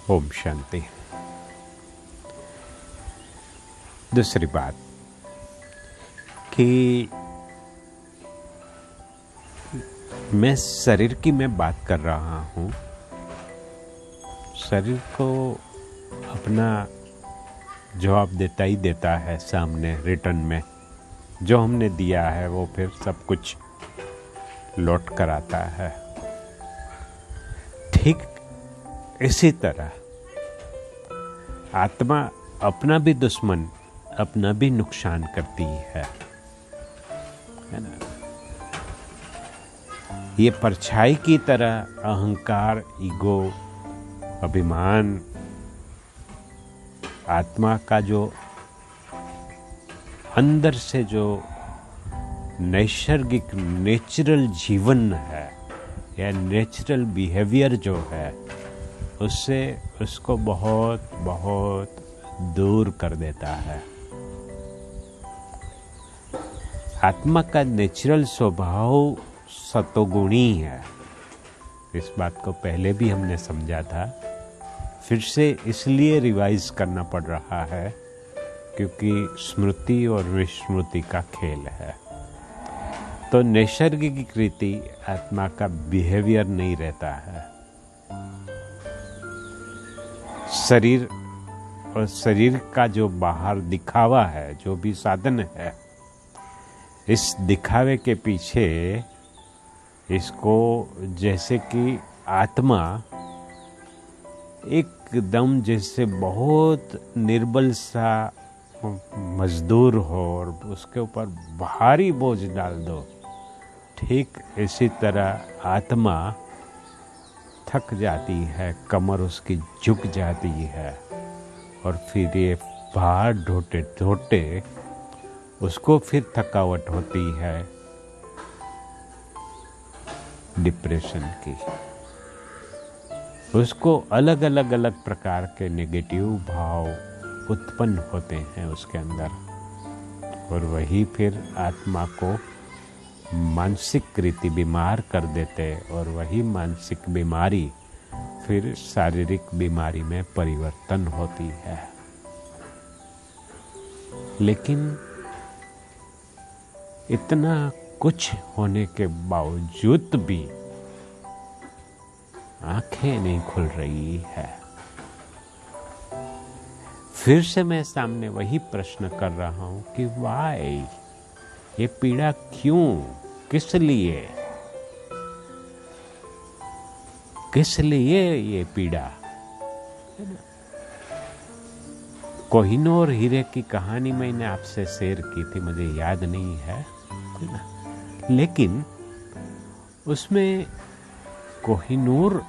ओम शांति। दूसरी बात कि मैं शरीर की बात कर रहा हूँ। शरीर को अपना जवाब देता ही देता है सामने रिटर्न में। जो हमने दिया है वो फिर सब कुछ लौट कर आता है। ठीक इसी तरह आत्मा अपना भी दुश्मन, अपना भी नुकसान करती है ना। ये परछाई की तरह अहंकार, ईगो, अभिमान, आत्मा का जो अंदर से जो नैसर्गिक नेचुरल जीवन है या नेचुरल बिहेवियर जो है, उससे उसको बहुत बहुत दूर कर देता है। आत्मा का नेचुरल स्वभाव सतोगुणी है। इस बात को पहले भी हमने समझा था, फिर से इसलिए रिवाइज करना पड़ रहा है क्योंकि स्मृति और विस्मृति का खेल है। तो नैसर्गिक रीति आत्मा का बिहेवियर नहीं रहता है। शरीर और शरीर का जो बाहर दिखावा है, जो भी साधन है, इस दिखावे के पीछे इसको जैसे कि आत्मा एकदम जैसे बहुत निर्बल सा मजदूर हो और उसके ऊपर भारी बोझ डाल दो, ठीक इसी तरह आत्मा थक जाती है, कमर उसकी झुक जाती है और फिर ये भार ढोते ढोते उसको फिर थकावट होती है डिप्रेशन की। उसको अलग अलग प्रकार के नेगेटिव भाव उत्पन्न होते हैं उसके अंदर और वही फिर आत्मा को मानसिक रीति बीमार कर देते और वही मानसिक बीमारी फिर शारीरिक बीमारी में परिवर्तन होती है। लेकिन इतना कुछ होने के बावजूद भी आंखें नहीं खुल रही है। फिर से मैं सामने वही प्रश्न कर रहा हूं कि वाई, ये पीड़ा क्यों, किस लिए, किस लिए ये पीड़ा। कोहिनूर हीरे की कहानी मैंने आपसे शेयर की थी, मुझे याद नहीं है ना, लेकिन उसमें कोहिनूर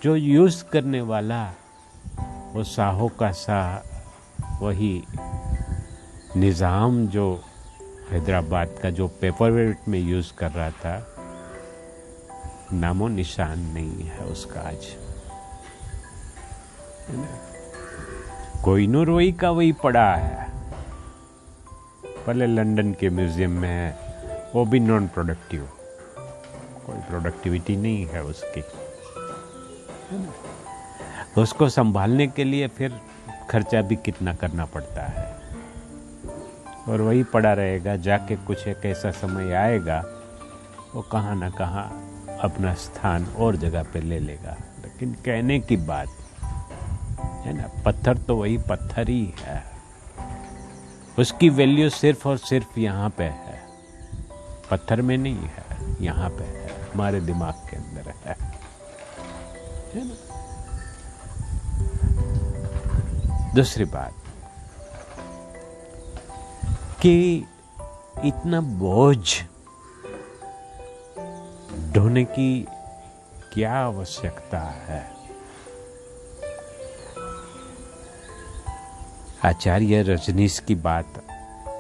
जो यूज करने वाला वो शाहों का शाह, वही निज़ाम जो हैदराबाद का जो पेपर वेट में यूज कर रहा था, नामो निशान नहीं है उसका आज। कोहिनूर वही का वही पड़ा है, भले लंदन के म्यूजियम में है, वो भी नॉन प्रोडक्टिव, कोई प्रोडक्टिविटी नहीं है उसकी। उसको संभालने के लिए फिर खर्चा भी कितना करना पड़ता है और वही पड़ा रहेगा। जाके कुछ एक ऐसा समय आएगा वो कहाँ ना कहाँ अपना स्थान और जगह पे ले लेगा। लेकिन कहने की बात है ना, पत्थर तो वही पत्थर ही है, उसकी वैल्यू सिर्फ और सिर्फ यहाँ पे है, पत्थर में नहीं है, यहाँ पे है, हमारे दिमाग के अंदर है ना। दूसरी बात कि इतना बोझ ढोने की क्या आवश्यकता है। आचार्य रजनीश की बात,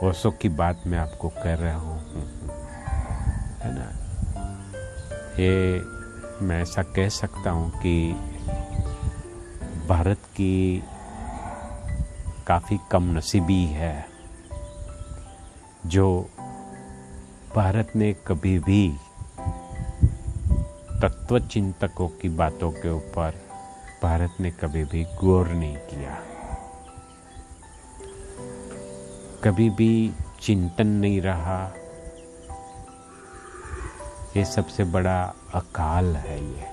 ओशो की बात मैं आपको कह रहा हूँ, है ना। ये मैं ऐसा कह सकता हूँ कि भारत की काफ़ी कम नसीबी है जो भारत ने कभी भी तत्व चिंतकों की बातों के ऊपर भारत ने कभी भी गौर नहीं किया, कभी भी चिंतन नहीं रहा। ये सबसे बड़ा अकाल है ये।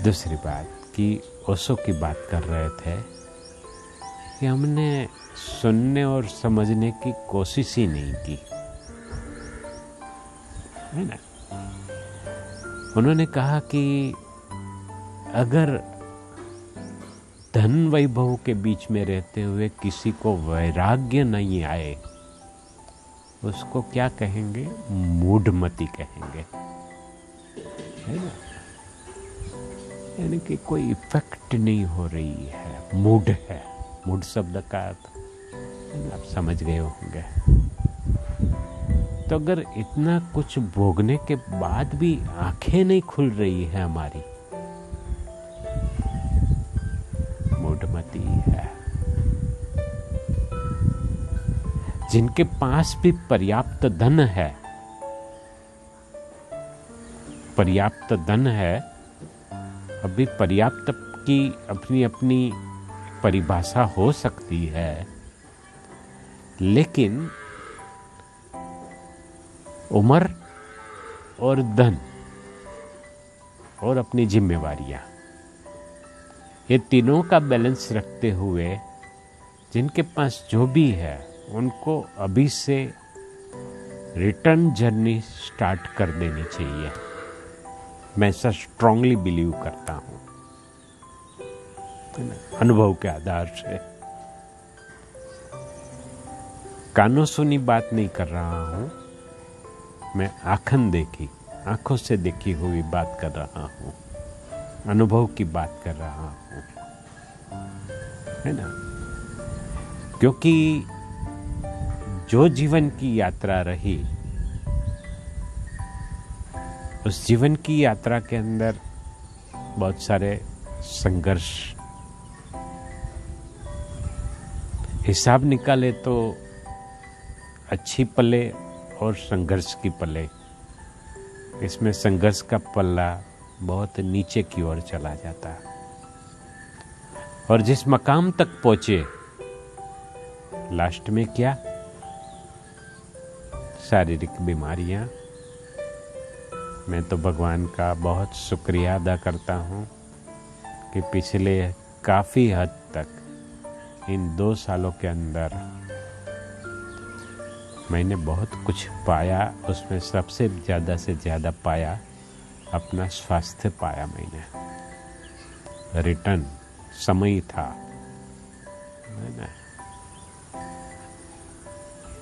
दूसरी बात कि ओशो की बात कर रहे थे कि हमने सुनने और समझने की कोशिश ही नहीं की, है ना। उन्होंने कहा कि अगर धन वैभव के बीच में रहते हुए किसी को वैराग्य नहीं आए, उसको क्या कहेंगे? मूढ़मति कहेंगे, है ना। यानी कि कोई इफेक्ट नहीं हो रही है, मूड है। मूड शब्द का अर्थ आप समझ गए होंगे। तो अगर इतना कुछ भोगने के बाद भी आंखें नहीं खुल रही है हमारी, मूढ़मती है। जिनके पास भी पर्याप्त धन है, पर्याप्त धन है, अभी पर्याप्त की अपनी अपनी परिभाषा हो सकती है, लेकिन उम्र और धन और अपनी जिम्मेवारियां, ये तीनों का बैलेंस रखते हुए जिनके पास जो भी है उनको अभी से रिटर्न जर्नी स्टार्ट कर देनी चाहिए। मैं ऐसा स्ट्रांगली बिलीव करता हूं, अनुभव के आधार से। कानों सुनी बात नहीं कर रहा हूं, मैं आंखों से देखी हुई बात कर रहा हूं, अनुभव की बात कर रहा हूं, है ना। क्योंकि जो जीवन की यात्रा रही, उस जीवन की यात्रा के अंदर बहुत सारे संघर्ष, हिसाब निकाले तो अच्छी पले और संघर्ष की पले। इसमें संघर्ष का पल्ला बहुत नीचे की ओर चला जाता है। और जिस मकाम तक पहुंचे, लास्ट में क्या? शारीरिक बीमारियां। मैं तो भगवान का बहुत शुक्रिया अदा करता हूं कि पिछले काफी हद तक इन 2 सालों के अंदर मैंने बहुत कुछ पाया। उसमें सबसे ज़्यादा से ज़्यादा पाया अपना स्वास्थ्य पाया मैंने। रिटर्न समय था, है ना।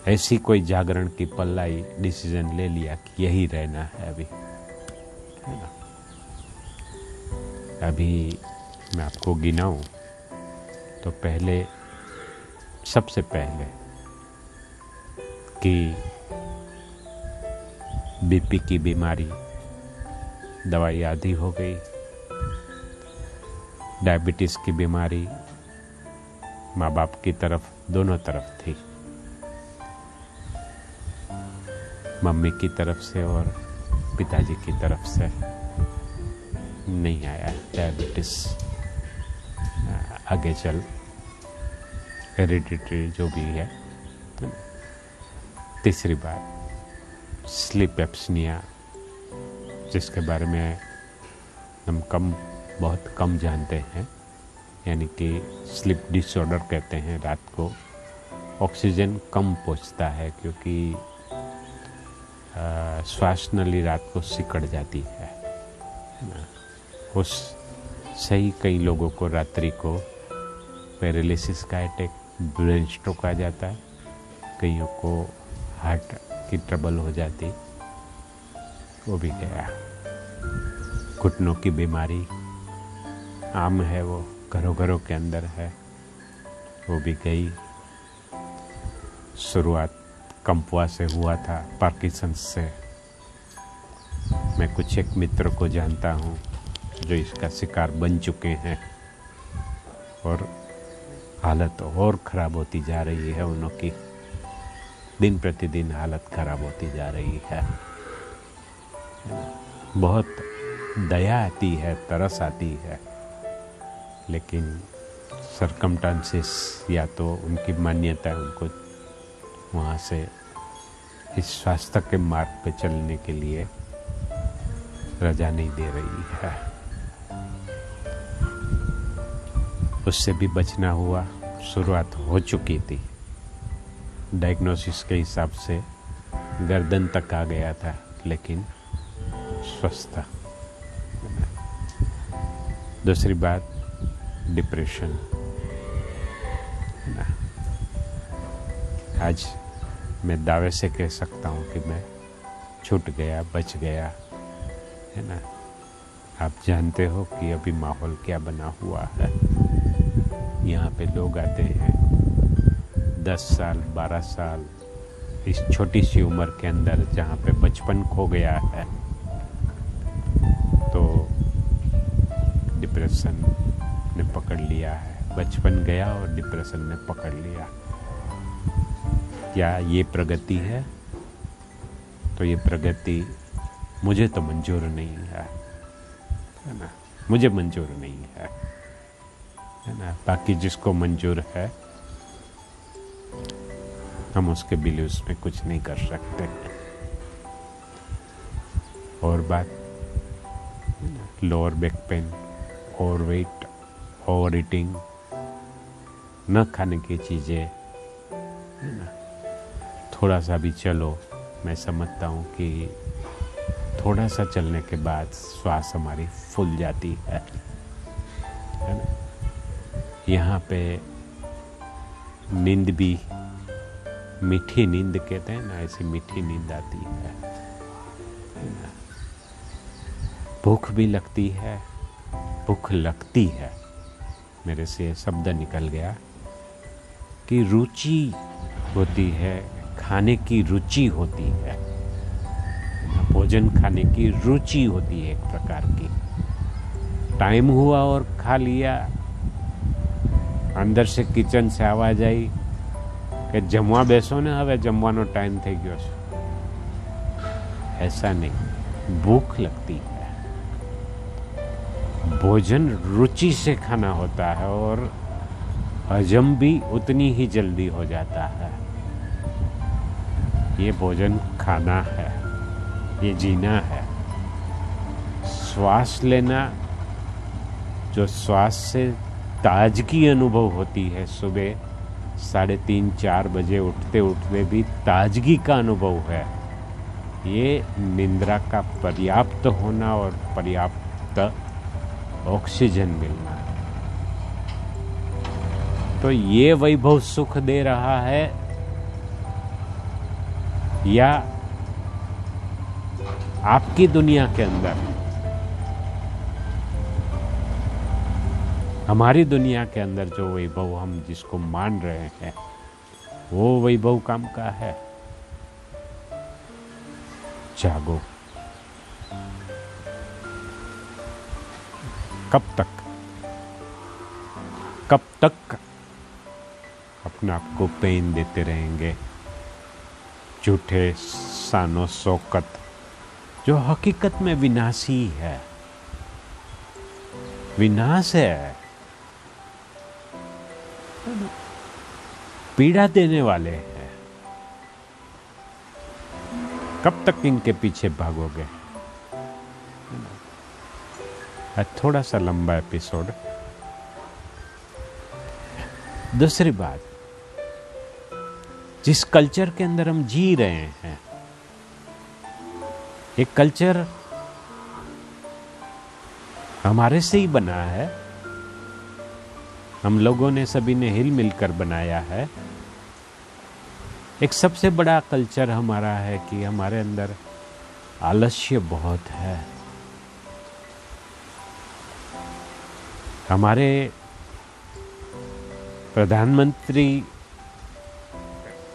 ऐसी कोई जागरण की पल्लाई डिसीजन ले लिया कि यही रहना है अभी, है ना। अभी मैं आपको गिनाऊं तो पहले, सबसे पहले कि बीपी की बीमारी, दवाई आदि हो गई। डायबिटीज की बीमारी माँ बाप की तरफ, दोनों तरफ थी, मम्मी की तरफ से और पिताजी की तरफ से नहीं आया डायबिटीज। आगे चल हेरिडिटरी जो भी है। तीसरी बात स्लीप एप्सनिया, जिसके बारे में हम बहुत कम जानते हैं, यानी कि स्लीप डिसऑर्डर कहते हैं। रात को ऑक्सीजन कम पहुंचता है क्योंकि श्वास नली रात को सिकड़ जाती है ना। उस सही कई लोगों को रात्रि को पैरालिसिस का अटैक, ब्रेन स्ट्रोक आ जाता है, कईयों को हार्ट की ट्रबल हो जाती, वो भी गया। घुटनों की बीमारी आम है, वो घरों घरों के अंदर है, वो भी गई। शुरुआत कंपुआ से हुआ था, पार्किंसंस से। मैं कुछ एक मित्र को जानता हूँ जो इसका शिकार बन चुके हैं और हालत और ख़राब होती जा रही है उनों की। दिन प्रतिदिन हालत ख़राब होती जा रही है। बहुत दया आती है, तरस आती है, लेकिन सरकमस्टांसेस या तो उनकी मान्यता उनको वहाँ से इस स्वास्थ्य के मार्ग पे चलने के लिए रजा नहीं दे रही है। उससे भी बचना हुआ, शुरुआत हो चुकी थी। डायग्नोसिस के हिसाब से गर्दन तक आ गया था, लेकिन स्वस्थ था। दूसरी बात, डिप्रेशन। आज मैं दावे से कह सकता हूँ कि मैं छूट गया, बच गया, है ना। आप जानते हो कि अभी माहौल क्या बना हुआ है। यहाँ पे लोग आते हैं 10 साल 12 साल इस छोटी सी उम्र के अंदर, जहाँ पे बचपन खो गया है, तो डिप्रेशन ने पकड़ लिया है। बचपन गया और डिप्रेशन ने पकड़ लिया। क्या ये प्रगति है? तो ये प्रगति मुझे तो मंजूर नहीं है ना। मुझे मंजूर नहीं है ना। बाकी जिसको मंजूर है, हम उसके बिलीव्स में कुछ नहीं कर सकते। और बात, lower back pain, over weight, over eating, न खाने की चीज़ें, है ना। थोड़ा सा भी चलो, मैं समझता हूँ कि थोड़ा सा चलने के बाद श्वास हमारी फूल जाती है ना। यहाँ पे नींद भी, मीठी नींद कहते हैं ना, ऐसी मीठी नींद आती है ना। भूख भी लगती है, भूख लगती है। मेरे से शब्द निकल गया कि रुचि होती है, खाने की रुचि होती है, भोजन खाने की रुचि होती है एक प्रकार की। टाइम हुआ और खा लिया, अंदर से किचन से आवाज आई कि जमवा बेसो ने, हवे जमवानो टाइम થઈ ગયો છે। ऐसा नहीं, भूख लगती है। भोजन रुचि से खाना होता है और हजम भी उतनी ही जल्दी हो जाता है। ये भोजन खाना है, ये जीना है। श्वास लेना, जो श्वास से ताजगी अनुभव होती है, सुबह 3:30-4 बजे उठते उठते भी ताजगी का अनुभव है, ये निद्रा का पर्याप्त होना और पर्याप्त ऑक्सीजन मिलना। तो ये वैभव सुख दे रहा है या आपकी दुनिया के अंदर, हमारी दुनिया के अंदर जो वैभव हम जिसको मान रहे हैं, वो वैभव काम का है। जागो। कब तक अपने आप को पेन देते रहेंगे? झूठे सानो शौकत, जो हकीकत में विनाशी है, विनाश है, पीड़ा देने वाले हैं। कब तक इनके पीछे भागोगे? थोड़ा सा लंबा एपिसोड। दूसरी बात, जिस कल्चर के अंदर हम जी रहे हैं, एक कल्चर हमारे से ही बना है, हम लोगों ने सभी ने हिल मिलकर बनाया है। एक सबसे बड़ा कल्चर हमारा है कि हमारे अंदर आलस्य बहुत है। हमारे प्रधानमंत्री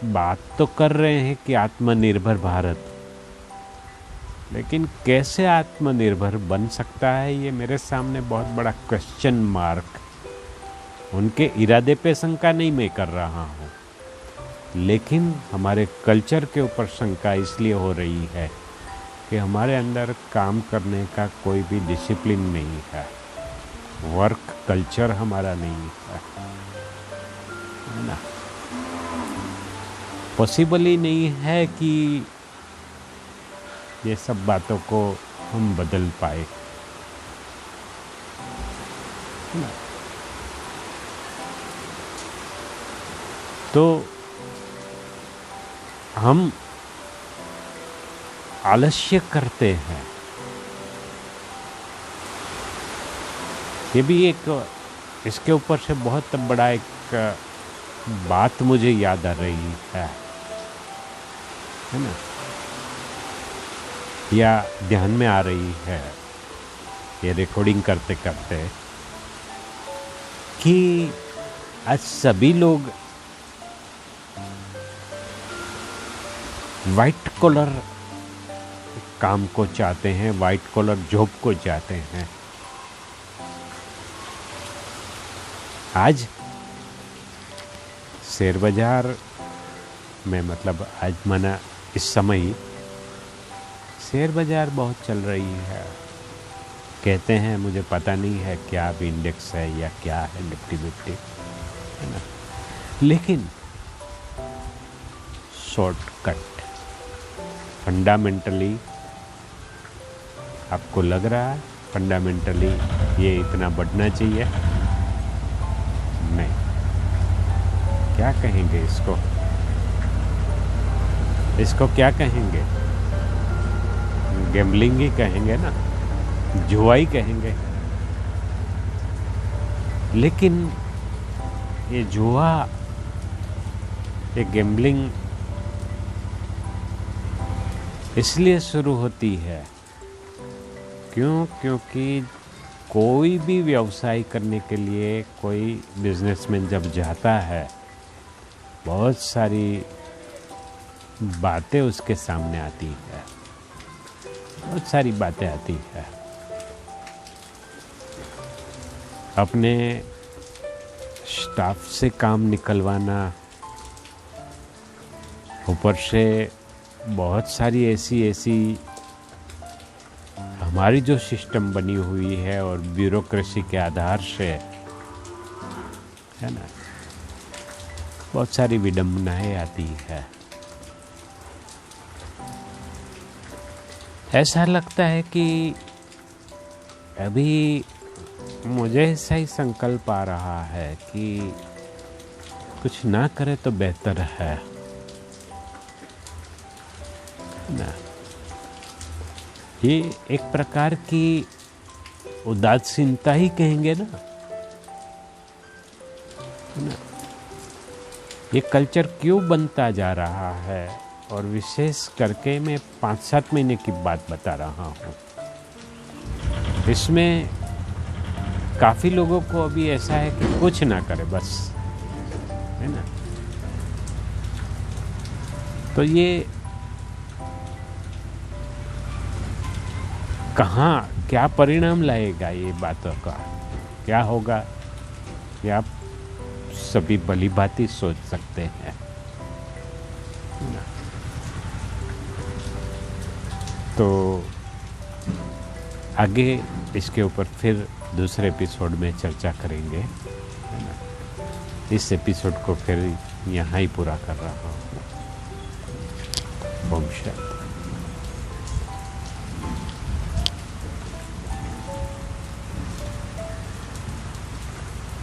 बात तो कर रहे हैं कि आत्मनिर्भर भारत, लेकिन कैसे आत्मनिर्भर बन सकता है, ये मेरे सामने बहुत बड़ा क्वेश्चन मार्क। उनके इरादे पे शंका नहीं मैं कर रहा हूँ, लेकिन हमारे कल्चर के ऊपर शंका इसलिए हो रही है कि हमारे अंदर काम करने का कोई भी डिसिप्लिन नहीं है, वर्क कल्चर हमारा नहीं है ना। पॉसिबल ही नहीं है कि ये सब बातों को हम बदल पाए। तो हम आलस्य करते हैं। ये भी एक, इसके ऊपर से बहुत बड़ा एक बात मुझे याद आ रही है ना, या ध्यान में आ रही है ये रिकॉर्डिंग करते करते, कि आज सभी लोग वाइट कॉलर काम को चाहते हैं, वाइट कॉलर जॉब को चाहते हैं। आज शेयर बाजार में, मतलब आज माना इस समय शेयर बाजार बहुत चल रही है। कहते हैं, मुझे पता नहीं है क्या भी इंडेक्स है या क्या है, निफ्टी विफ्टी है ना, लेकिन शॉर्टकट फंडामेंटली आपको लग रहा है फंडामेंटली ये इतना बढ़ना चाहिए? नहीं। क्या कहेंगे इसको? इसको क्या कहेंगे? गैम्बलिंग ही कहेंगे ना, जुआ ही कहेंगे। लेकिन ये जुआ, ये गैम्बलिंग इसलिए शुरू होती है क्योंकि कोई भी व्यवसाय करने के लिए कोई बिजनेसमैन जब जाता है, बहुत सारी बातें उसके सामने आती है, बहुत सारी बातें आती है। अपने स्टाफ से काम निकलवाना, ऊपर से बहुत सारी ऐसी हमारी जो सिस्टम बनी हुई है और ब्यूरोक्रेसी के आधार से, है ना, बहुत सारी विडंबनाएं आती है। ऐसा लगता है कि अभी मुझे ऐसा ही संकल्प आ रहा है कि कुछ ना करे तो बेहतर है ना। ये एक प्रकार की उदासीनता ही कहेंगे ना, ये कल्चर क्यों बनता जा रहा है? और विशेष करके मैं 5-7 महीने की बात बता रहा हूँ। इसमें काफ़ी लोगों को अभी ऐसा है कि कुछ ना करे बस, है ना। तो ये कहाँ क्या परिणाम लाएगा ये बातों का? क्या होगा ये आप सभी भली भांति सोच सकते हैं। तो आगे इसके ऊपर फिर दूसरे एपिसोड में चर्चा करेंगे, है ना। इस एपिसोड को फिर यहाँ ही पूरा कर रहा हूँ। ओम शांति।